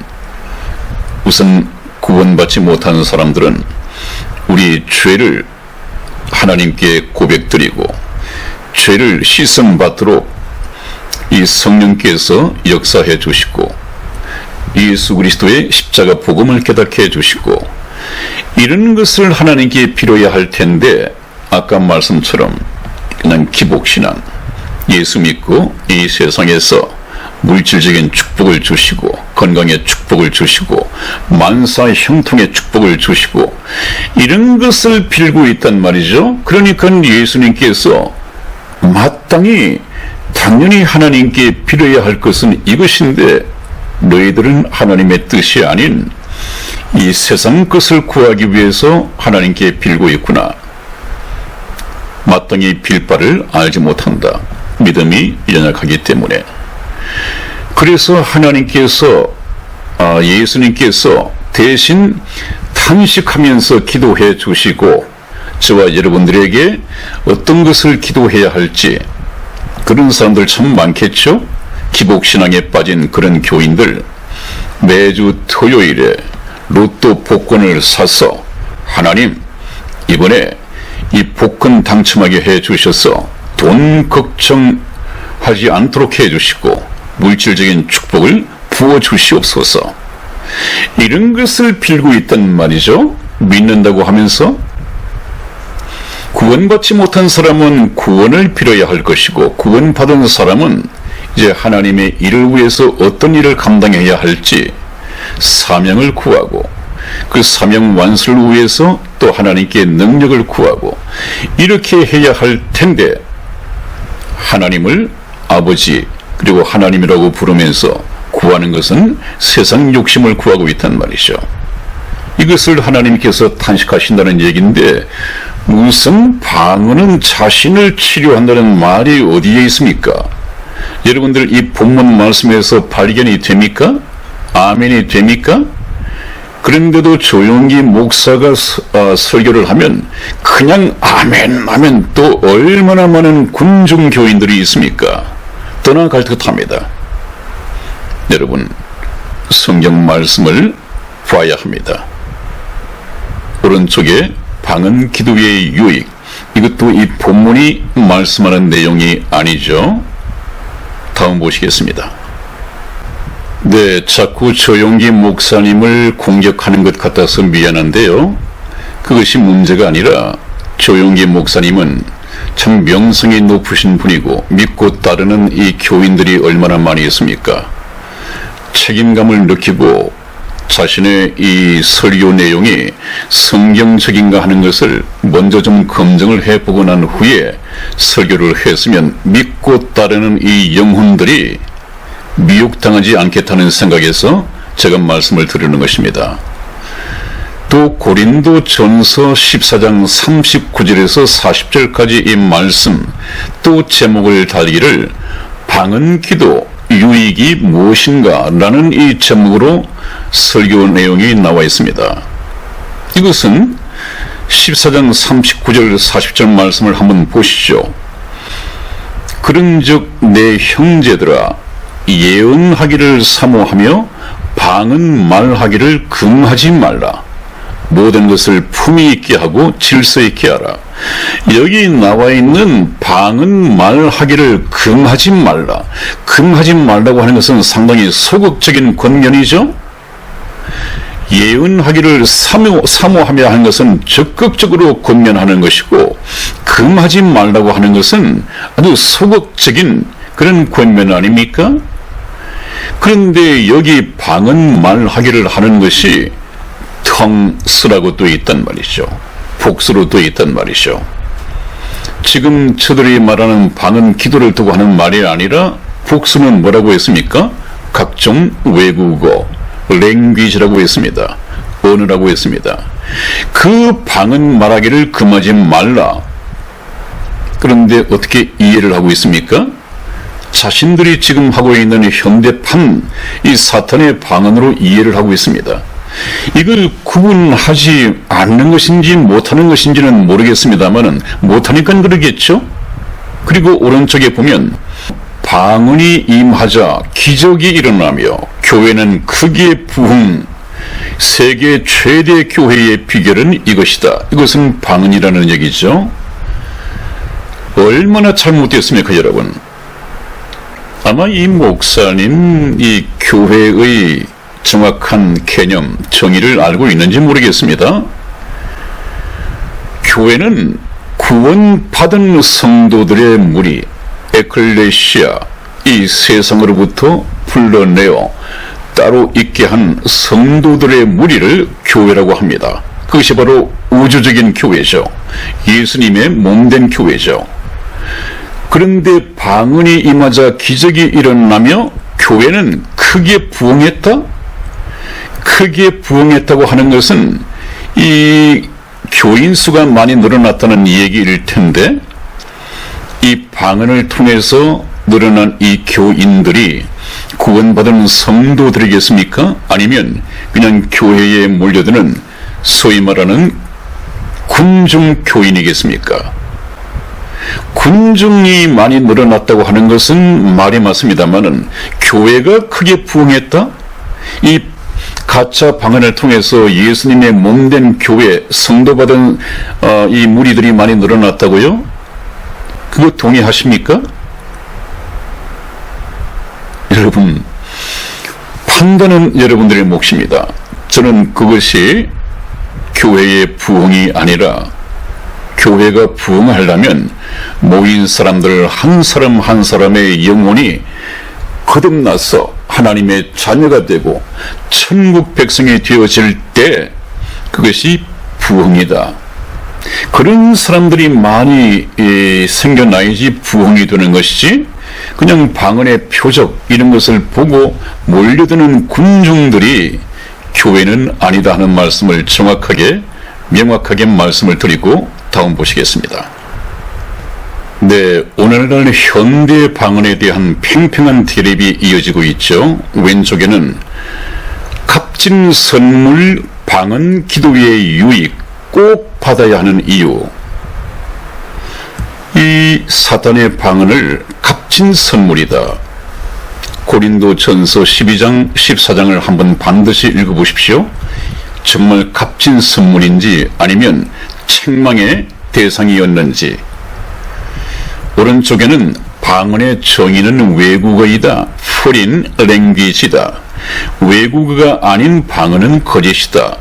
우선 구원받지 못한 사람들은 우리 죄를 하나님께 고백드리고 죄를 씻음받도록 이 성령께서 역사해 주시고 예수 그리스도의 십자가 복음을 깨닫게 해주시고 이런 것을 하나님께 빌어야 할 텐데 아까 말씀처럼 그냥 기복신앙, 예수 믿고 이 세상에서 물질적인 축복을 주시고 건강의 축복을 주시고 만사 형통의 축복을 주시고 이런 것을 빌고 있단 말이죠. 그러니까 예수님께서 마땅히 당연히 하나님께 빌어야 할 것은 이것인데 너희들은 하나님의 뜻이 아닌 이 세상 것을 구하기 위해서 하나님께 빌고 있구나. 마땅히 빌 바를 알지 못한다. 믿음이 연약하기 때문에. 그래서 하나님께서 예수님께서 대신 탄식하면서 기도해 주시고 저와 여러분들에게 어떤 것을 기도해야 할지, 그런 사람들 참 많겠죠? 기복신앙에 빠진 그런 교인들, 매주 토요일에 로또 복권을 사서 하나님 이번에 이 복권 당첨하게 해 주셔서 돈 걱정하지 않도록 해 주시고 물질적인 축복을 부어 주시옵소서. 이런 것을 빌고 있단 말이죠. 믿는다고 하면서. 구원받지 못한 사람은 구원을 빌어야 할 것이고, 구원받은 사람은 이제 하나님의 일을 위해서 어떤 일을 감당해야 할지 사명을 구하고, 그 사명 완수를 위해서 또 하나님께 능력을 구하고, 이렇게 해야 할 텐데 하나님을 아버지 그리고 하나님이라고 부르면서 구하는 것은 세상 욕심을 구하고 있단 말이죠. 이것을 하나님께서 탄식하신다는 얘기인데, 무슨 방언은 자신을 치료한다는 말이 어디에 있습니까? 여러분들 이 본문 말씀에서 발견이 됩니까? 아멘이 됩니까? 그런데도 조용기 목사가 설교를 하면 그냥 아멘 하면 또 얼마나 많은 군중 교인들이 있습니까? 떠나갈 듯합니다. 여러분, 성경 말씀을 봐야 합니다. 오른쪽에 방언 기도의 유익, 이것도 이 본문이 말씀하는 내용이 아니죠. 다음 보시겠습니다. 네, 자꾸 조용기 목사님을 공격하는 것 같아서 미안한데요, 그것이 문제가 아니라 조용기 목사님은 참 명성이 높으신 분이고 믿고 따르는 이 교인들이 얼마나 많이 있습니까? 책임감을 느끼고 자신의 이 설교 내용이 성경적인가 하는 것을 먼저 좀 검증을 해보고 난 후에 설교를 했으면 믿고 따르는 이 영혼들이 미혹당하지 않겠다는 생각에서 제가 말씀을 드리는 것입니다. 또 고린도전서 14장 39절에서 40절까지 이 말씀, 또 제목을 달기를 방언기도 유익이 무엇인가 라는 이 제목으로 설교 내용이 나와 있습니다. 이것은 14장 39절 40절 말씀을 한번 보시죠. 그런즉 내 형제들아, 예언하기를 사모하며 방언 말하기를 금하지 말라. 모든 것을 품위 있게 하고 질서 있게 하라. 여기 나와 있는 방언 말하기를 금하지 말라. 금하지 말라고 하는 것은 상당히 소극적인 권면이죠. 예언하기를 사모하며 하는 것은 적극적으로 권면하는 것이고, 금하지 말라고 하는 것은 아주 소극적인 그런 권면 아닙니까? 그런데 여기 방언 말하기를 하는 것이 텅스라고 또 있단 말이죠. 복수로 또 있단 말이죠. 지금 저들이 말하는 방언 기도를 두고 하는 말이 아니라 복수는 뭐라고 했습니까? 각종 외국어, 랭귀지라고 했습니다. 언어라고 했습니다. 그 방언 말하기를 금하지 말라. 그런데 어떻게 이해를 하고 있습니까? 자신들이 지금 하고 있는 현대판 이 사탄의 방언으로 이해를 하고 있습니다. 이걸 구분하지 않는 것인지 못하는 것인지는 모르겠습니다만은 못하니까 그러겠죠. 그리고 오른쪽에 보면 방언이 임하자 기적이 일어나며 교회는 크게 부흥, 세계 최대 교회의 비결은 이것이다. 이것은 방언이라는 얘기죠. 얼마나 잘못됐습니까, 여러분? 아마 이 목사님 이 교회의 정확한 개념, 정의를 알고 있는지 모르겠습니다. 교회는 구원받은 성도들의 무리, 에클레시아, 이 세상으로부터 불러내어 따로 있게 한 성도들의 무리를 교회라고 합니다. 그것이 바로 우주적인 교회죠. 예수님의 몸된 교회죠. 그런데 방언이 임하자 기적이 일어나며 교회는 크게 부흥했다? 크게 부흥했다고 하는 것은 이 교인 수가 많이 늘어났다는 얘기일 텐데, 이 방언을 통해서 늘어난 이 교인들이 구원받은 성도들이겠습니까? 아니면 그냥 교회에 몰려드는 소위 말하는 군중 교인이겠습니까? 군중이 많이 늘어났다고 하는 것은 말이 맞습니다만은 교회가 크게 부흥했다? 이 가짜 방언을 통해서 예수님의 몸된 교회, 성도받은 이 무리들이 많이 늘어났다고요? 그거 동의하십니까? 여러분, 판단은 여러분들의 몫입니다. 저는 그것이 교회의 부흥이 아니라, 교회가 부흥하려면 모인 사람들 한 사람 한 사람의 영혼이 거듭나서 하나님의 자녀가 되고 천국 백성이 되어질 때 그것이 부흥이다. 그런 사람들이 많이 생겨나야지 부흥이 되는 것이지, 그냥 방언의 표적 이런 것을 보고 몰려드는 군중들이 교회는 아니다 하는 말씀을 정확하게 명확하게 말씀을 드리고 다음 보시겠습니다. 네, 오늘날 현대 방언에 대한 팽팽한 대립이 이어지고 있죠. 왼쪽에는 값진 선물 방언 기도의 유익 꼭 받아야 하는 이유, 이 사탄의 방언을 값진 선물이다. 고린도전서 12장 14장을 한번 반드시 읽어보십시오. 정말 값진 선물인지 아니면 책망의 대상이었는지. 오른쪽에는 방언의 정의는 외국어이다. foreign language이다. 외국어가 아닌 방언은 거짓이다.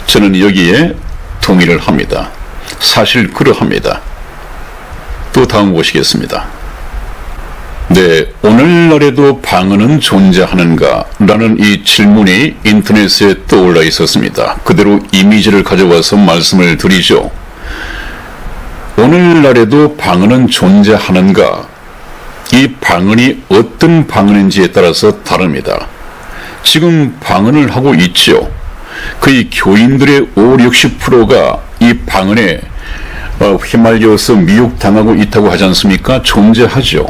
저는 여기에 동의를 합니다. 사실 그러합니다. 또 다음 보시겠습니다. 네, 오늘날에도 방언은 존재하는가? 라는 이 질문이 인터넷에 떠올라 있었습니다. 그대로 이미지를 가져와서 말씀을 드리죠. 오늘날에도 방언은 존재하는가? 이 방언이 어떤 방언인지에 따라서 다릅니다. 지금 방언을 하고 있죠. 거의 교인들의 50-60%가 이 방언에 휘말려서 미혹당하고 있다고 하지 않습니까? 존재하죠.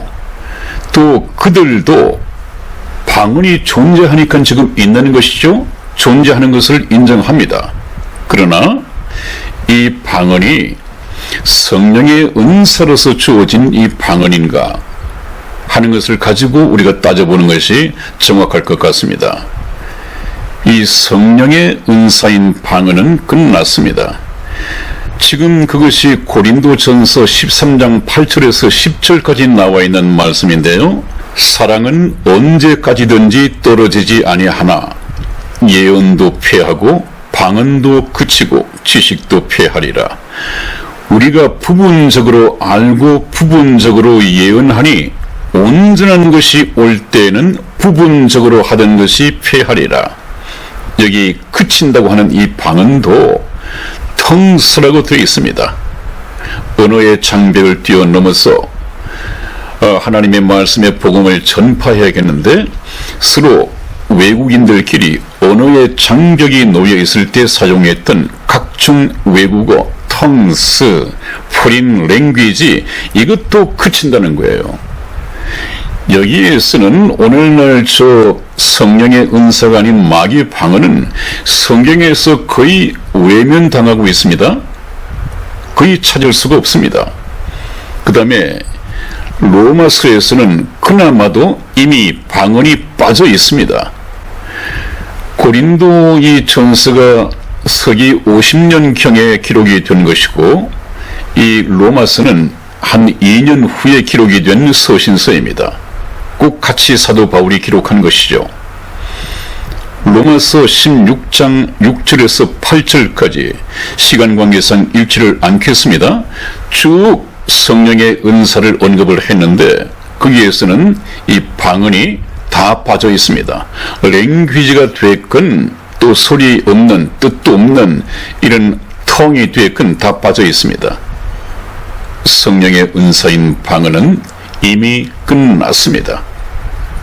또 그들도 방언이 존재하니까 지금 있는 것이죠. 존재하는 것을 인정합니다. 그러나 이 방언이 성령의 은사로서 주어진 이 방언인가 하는 것을 가지고 우리가 따져보는 것이 정확할 것 같습니다. 이 성령의 은사인 방언은 끝났습니다. 지금 그것이 고린도전서 13장 8절에서 10절까지 나와 있는 말씀인데요. 사랑은 언제까지든지 떨어지지 아니하나 예언도 패하고 방언도 그치고 지식도 패하리라. 우리가 부분적으로 알고 부분적으로 예언하니 온전한 것이 올 때에는 부분적으로 하던 것이 패하리라. 여기 그친다고 하는 이 방언도 텅스라고 되어 있습니다. 언어의 장벽을 뛰어넘어서 하나님의 말씀의 복음을 전파해야겠는데, 서로 외국인들끼리 언어의 장벽이 놓여 있을 때 사용했던 각종 외국어, 텅스, 포린 랭귀지, 이것도 그친다는 거예요. 여기에 쓰는 오늘날 저 성령의 은사가 아닌 마귀의 방언은 성경에서 거의 외면당하고 있습니다. 거의 찾을 수가 없습니다. 그 다음에 로마서에서는 그나마도 이미 방언이 빠져 있습니다. 고린도 이 전서가 서기 50년경에 기록이 된 것이고, 이 로마서는 한 2년 후에 기록이 된 서신서입니다. 꼭 같이 사도 바울이 기록한 것이죠. 로마서 16장 6절에서 8절까지 시간 관계상 읽지를 않겠습니다. 쭉 성령의 은사를 언급을 했는데 거기에서는 이 방언이 다 빠져 있습니다. 랭귀지가 됐건 또 소리 없는 뜻도 없는 이런 텅이 됐건 다 빠져 있습니다. 성령의 은사인 방언은 이미 끝났습니다.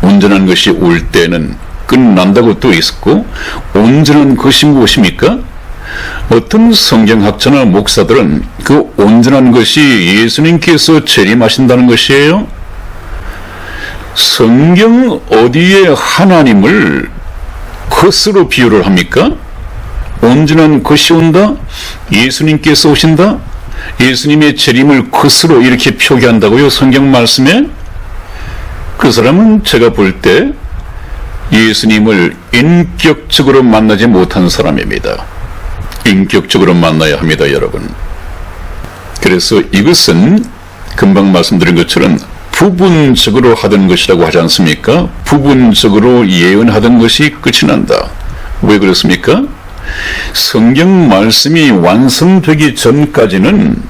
온전한 것이 올 때는 끝난다고 또 있었고, 온전한 것이 무엇입니까? 어떤 성경학자나 목사들은 그 온전한 것이 예수님께서 재림하신다는 것이에요. 성경 어디에 하나님을 것으로 비유를 합니까? 온전한 것이 온다? 예수님께서 오신다? 예수님의 재림을 것으로 이렇게 표기한다고요? 성경 말씀에? 그 사람은 제가 볼 때 예수님을 인격적으로 만나지 못한 사람입니다. 인격적으로 만나야 합니다, 여러분. 그래서 이것은 금방 말씀드린 것처럼 부분적으로 하던 것이라고 하지 않습니까? 부분적으로 예언하던 것이 끝이 난다. 왜 그렇습니까? 성경 말씀이 완성되기 전까지는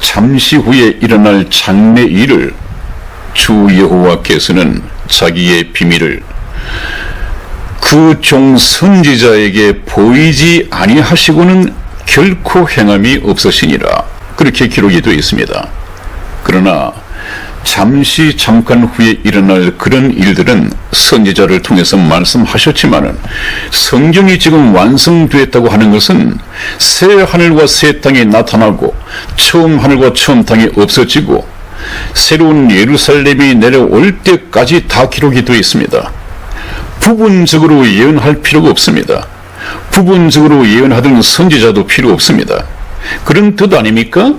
잠시 후에 일어날 장래 일을 주 여호와께서는 자기의 비밀을 그 종 선지자에게 보이지 아니하시고는 결코 행함이 없으시니라. 그렇게 기록이 되어 있습니다. 그러나 잠깐 후에 일어날 그런 일들은 선지자를 통해서 말씀하셨지만은 성경이 지금 완성되었다고 하는 것은 새 하늘과 새 땅이 나타나고 처음 하늘과 처음 땅이 없어지고 새로운 예루살렘이 내려올 때까지 다 기록이 되어 있습니다. 부분적으로 예언할 필요가 없습니다. 부분적으로 예언하던 선지자도 필요 없습니다. 그런 뜻 아닙니까?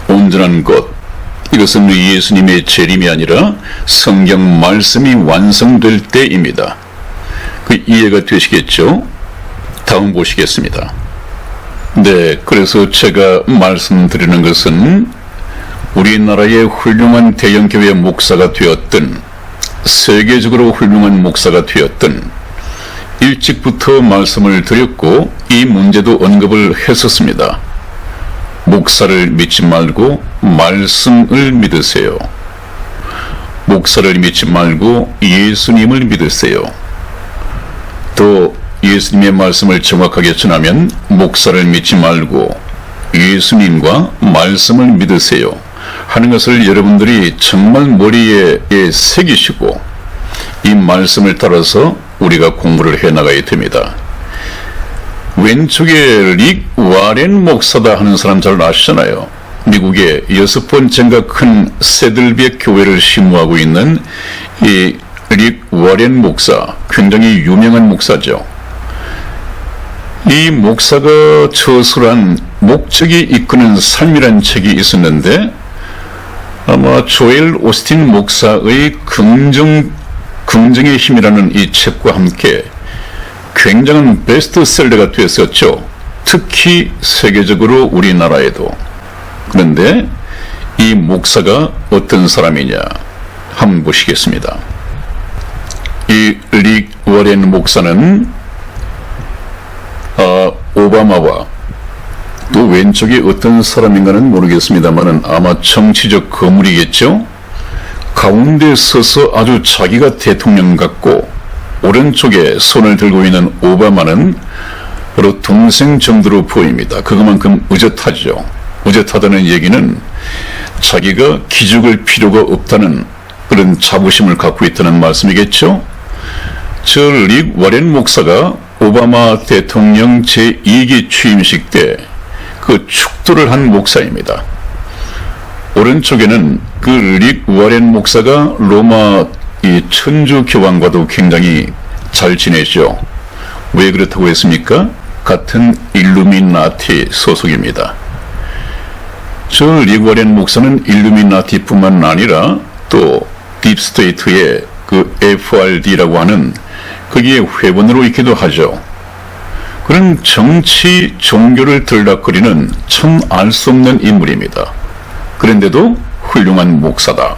온전한 것. 이것은 예수님의 재림이 아니라 성경 말씀이 완성될 때입니다. 그 이해가 되시겠죠? 다음 보시겠습니다. 네, 그래서 제가 말씀드리는 것은 우리나라의 훌륭한 대형교회 목사가 되었든 세계적으로 훌륭한 목사가 되었든 일찍부터 말씀을 드렸고 이 문제도 언급을 했었습니다. 목사를 믿지 말고 말씀을 믿으세요. 목사를 믿지 말고 예수님을 믿으세요. 또 예수님의 말씀을 정확하게 전하면 목사를 믿지 말고 예수님과 말씀을 믿으세요 하는 것을 여러분들이 정말 머리에 새기시고 이 말씀을 따라서 우리가 공부를 해나가야 됩니다. 왼쪽에 릭 와렌 목사다 하는 사람 잘 아시잖아요. 미국의 6번째인가 큰 새들백 교회를 심무하고 있는 이 릭 와렌 목사, 굉장히 유명한 목사죠. 이 목사가 저술한 목적이 이끄는 삶이란 책이 있었는데 아마 조엘 오스틴 목사의 긍정의 힘이라는 이 책과 함께 굉장한 베스트셀러가 됐었죠. 특히 세계적으로 우리나라에도. 그런데 이 목사가 어떤 사람이냐 한번 보시겠습니다. 이 릭 워렌 목사는 오바마와 또 왼쪽에 어떤 사람인가는 모르겠습니다만은 아마 정치적 거물이겠죠. 가운데 서서 아주 자기가 대통령 같고 오른쪽에 손을 들고 있는 오바마는 바로 동생 정도로 보입니다. 그것만큼 의젓하죠. 의젓하다는 얘기는 자기가 기죽을 필요가 없다는 그런 자부심을 갖고 있다는 말씀이겠죠. 저 릭 워렌 목사가 오바마 대통령 제2기 취임식 때 그 축도를 한 목사입니다. 오른쪽에는 그 릭 워렌 목사가 로마 이 천주 교황과도 굉장히 잘 지내죠. 왜 그렇다고 했습니까? 같은 일루미나티 소속입니다. 저 릭 워렌 목사는 일루미나티뿐만 아니라 또 딥스테이트의 그 FRD라고 하는 거기에 회원으로 있기도 하죠. 그런 정치, 종교를 들락거리는 참 알 수 없는 인물입니다. 그런데도 훌륭한 목사다.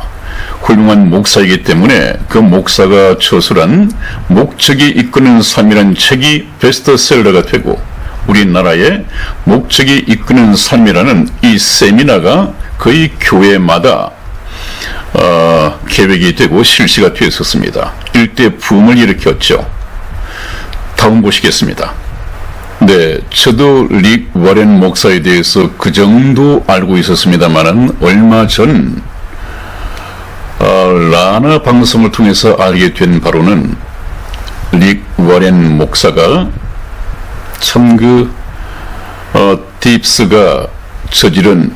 훌륭한 목사이기 때문에 그 목사가 저술한 목적이 이끄는 삶이란 책이 베스트셀러가 되고 우리나라의 목적이 이끄는 삶이라는 이 세미나가 거의 교회마다 계획이 되고 실시가 되었었습니다. 일대 붐을 일으켰죠. 다음 보시겠습니다. 네, 저도 릭 워렌 목사에 대해서 그 정도 알고 있었습니다만은 얼마 전 라나 방송을 통해서 알게 된 바로는 릭 워렌 목사가 참 딥스가 저지른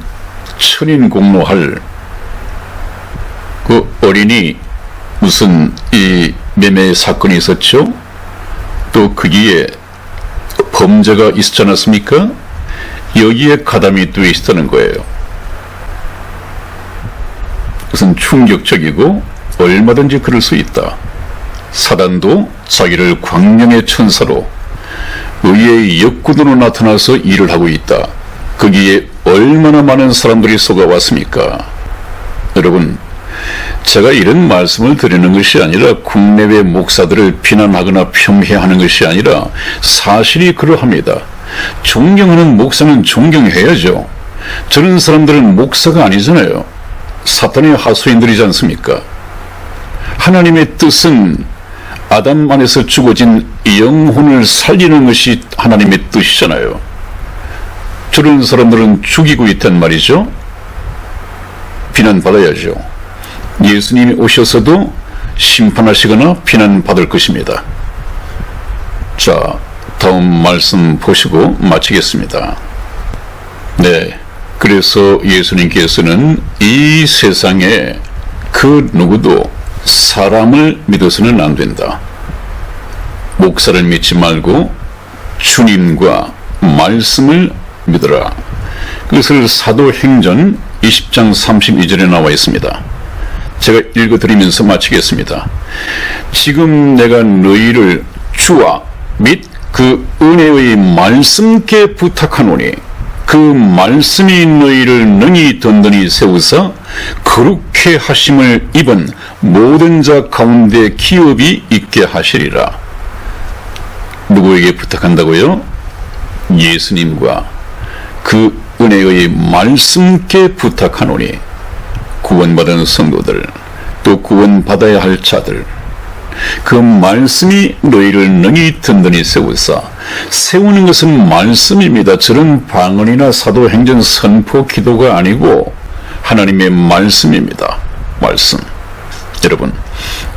천인 공로할 그 어린이 무슨 이 매매 사건이 있었죠? 또 거기에 범죄가 있었지 않았습니까? 여기에 가담이 돼 있다는 거예요. 그것은 충격적이고 얼마든지 그럴 수 있다. 사단도 자기를 광명의 천사로 의의 역구도로 나타나서 일을 하고 있다. 거기에 얼마나 많은 사람들이 속아왔습니까? 여러분, 제가 이런 말씀을 드리는 것이 아니라 국내외 목사들을 비난하거나 폄훼하는 것이 아니라 사실이 그러합니다. 존경하는 목사는 존경해야죠. 저런 사람들은 목사가 아니잖아요. 사탄의 하수인들이지 않습니까? 하나님의 뜻은 아담 안에서 죽어진 영혼을 살리는 것이 하나님의 뜻이잖아요. 저런 사람들은 죽이고 있단 말이죠. 비난받아야죠. 예수님이 오셔서도 심판하시거나 비난받을 것입니다. 자, 다음 말씀 보시고 마치겠습니다. 네, 그래서 예수님께서는 이 세상에 그 누구도 사람을 믿어서는 안 된다. 목사를 믿지 말고 주님과 말씀을 믿어라. 그것을 사도행전 20장 32절에 나와 있습니다. 제가 읽어드리면서 마치겠습니다. 지금 내가 너희를 주와 및 그 은혜의 말씀께 부탁하노니 그 말씀이 너희를 능히 든든히 세우사 그렇게 하심을 입은 모든 자 가운데 기업이 있게 하시리라. 누구에게 부탁한다고요? 예수님과 그 은혜의 말씀께 부탁하노니 구원받은 성도들, 또 구원받아야 할 자들, 그 말씀이 너희를 능히 든든히 세우사, 세우는 것은 말씀입니다. 저런 방언이나 사도행전 선포 기도가 아니고 하나님의 말씀입니다. 말씀. 여러분,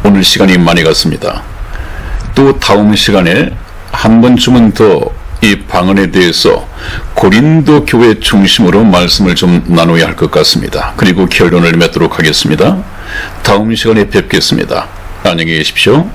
오늘 시간이 많이 갔습니다. 또 다음 시간에 한 번쯤은 더 이 방언에 대해서 고린도 교회 중심으로 말씀을 좀 나눠야 할 것 같습니다. 그리고 결론을 맺도록 하겠습니다. 다음 시간에 뵙겠습니다. 안녕히 계십시오.